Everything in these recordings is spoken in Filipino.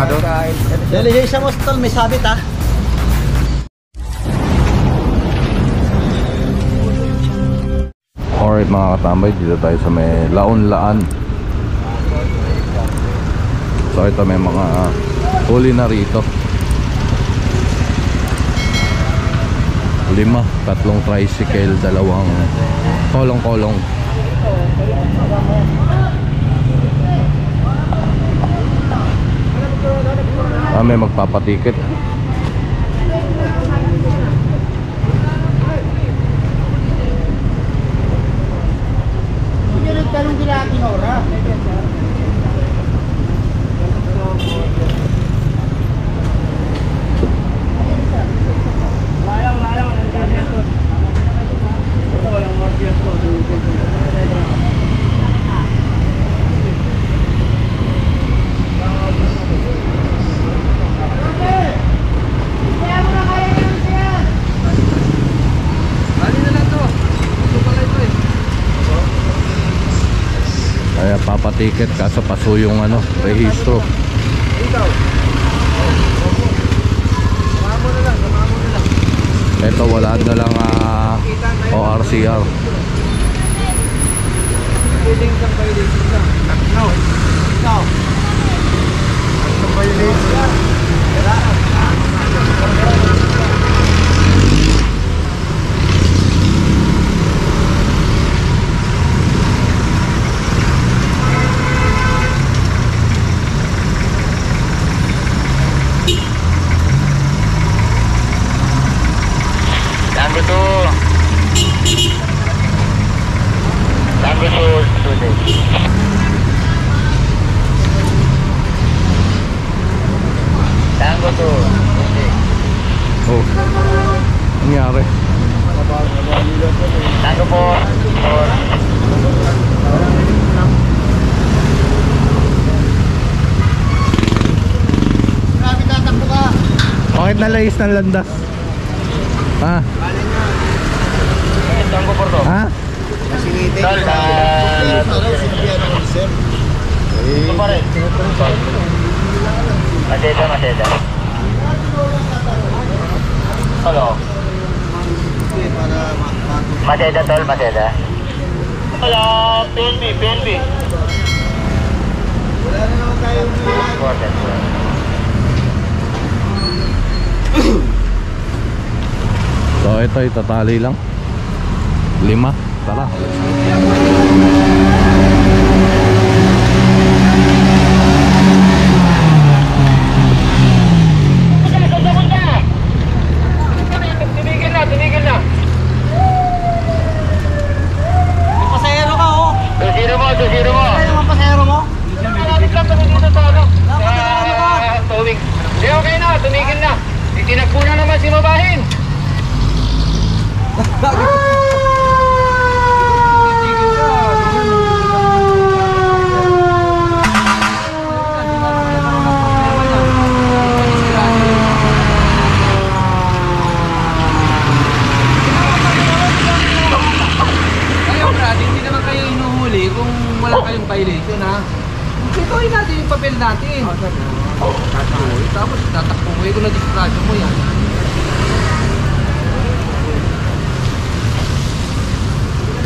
Sarado. Delegation mo tol, may sabit ha. Alright mga katambay, dito tayo sa may Laon-Laan. So ito may mga huli na rito. 5, 3 tricycle, 2 kolong-kolong. May magpapatikit. Talong nila ating ora. Kaya papatiket kaso paso yung rehistro. Ito wala na lang ORCR. Oh, nangyari. Tango po. Grabe tatakbo ka. Bakit nalayis ng landas? Ha? Tango po to. Ha? Masinitin. Tol, ito pa rin. Maseda. Hello. Maseda tol, Maseda. Hello, PNB. Wala na naman tayong So ito itatali lang 5, tara. Tumigil na. May pasahero ka oh. Tusiro mo. Ano naman pasahero mo? Malapit lang kami dito sa Tawing. Di okay na, tumigil na. Itinagpo na naman si Mabahin. Hindi naman kayo inuhuli kung wala kayong violation ha. Ituloy natin yung papel natin. Tapos tatakbo mo, kung na-distraction mo yan.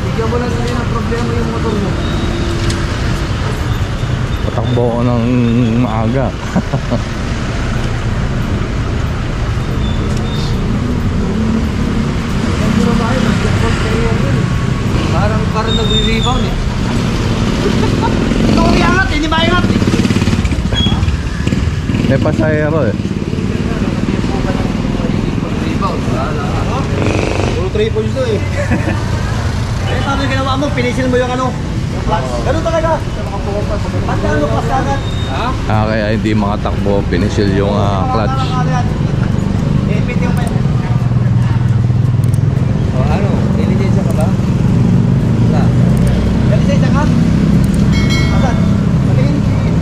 Bigyan mo lang sila ng problema yung motor mo. Patakbo ko ng maaga. Parang nag-rebound eh. Ikaw iangat, hindi maingat eh. May pasahero eh. Rebound. Puro triple ito eh. Eh, paano yung ginawa mo? Pinisil mo yung ganun talaga. Basta pas agad. Ha? Kaya hindi makatakbo, pinisil yung clutch. Eh, piti yung O ano? Diligensya ka ba? Wala. Delisensya ka? Asan? Patingin.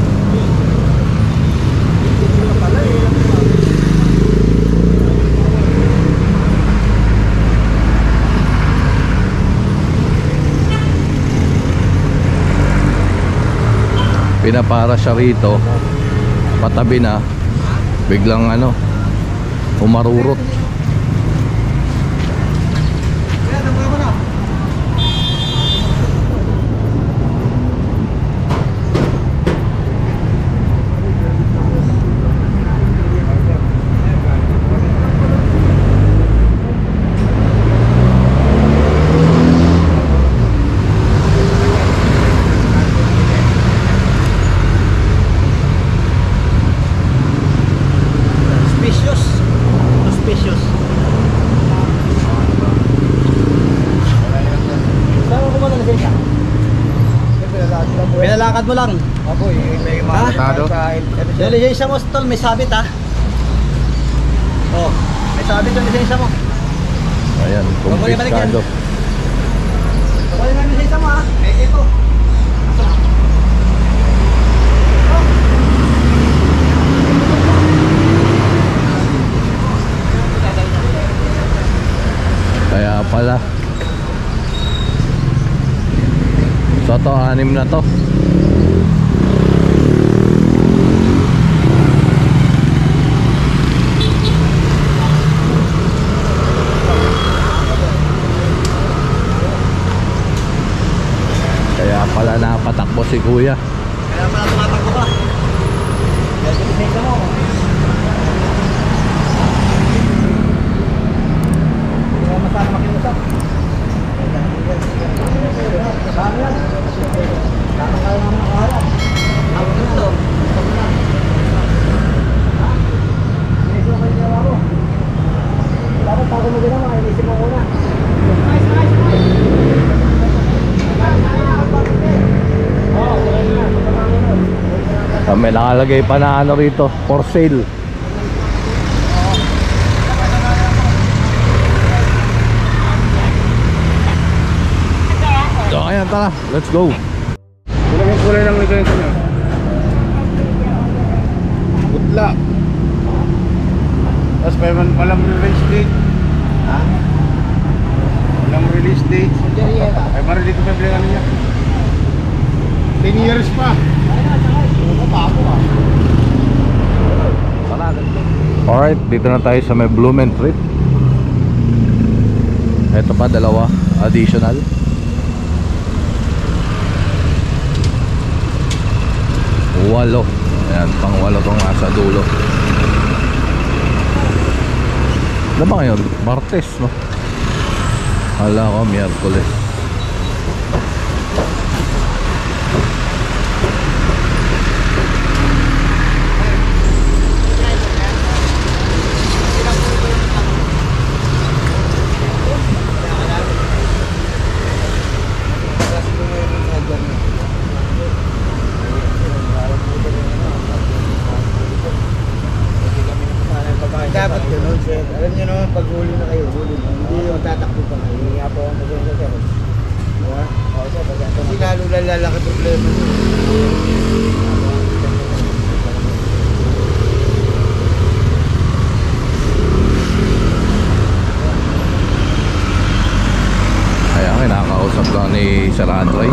Pinapara siya rito patabi na, biglang ano, umarurot. Suspicious. Saan ko ba na lisensya? Pinalakad mo lang. Ako, may Matado? Yung lisensya mo, tol, may sabit ha. Oh, may sabit yung lisensya mo. Ayan, kumpiskado. Kukunin mo yung lisensya mo ha. Ito. Kaya pala. So to, 6 na to. Kaya pala napatakbo si kuya. Kaya pala tumatakbo ka. Kaya yung lisensya mo. Kaya masama makiusap. Saan yan? Saan kayo naman nakaharap? Ako dito. Ha? Inisip ko kayo ginawa mo. Dapat bago mo ginawa, inisip mo muna. May nakalagay pa na ano rito, for sale. So ayan, tara, let's go. Kulang yung kulay ng lisensya niya. Putla. Tapos walang release date. Ha? Walang release date. Ay, marilit ko pa yung ano niya. 10 years pa. Alright, dito na tayo sa may Blumentritt. Ito pa, 2 additional. 8. Ayan, pang 8 tong nasa dulo. Ano ba ngayon? Martes, no? Hala ko, Miyerkules. Dapat ganun, sir. Alam niyo naman, pag huli na kayo, huli na. Hindi yung tatakbo pa kayo. Hindi nga po ang maganda, sir. Diba? Oo, sir. Kasi lalo lalaki problema niyo. Kaya kinakausap lang ni Sir Androy.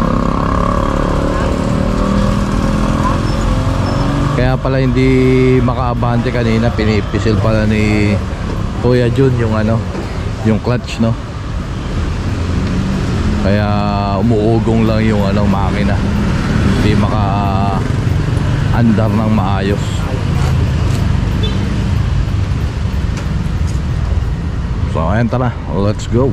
Kaya pala hindi makaabante kanina, pinipisil pala ni Kuya Jun yung ano, yung clutch, no. Kaya umuugong lang yung ano, makina. Hindi maka-andar ng maayos. So ayan, tara, let's go.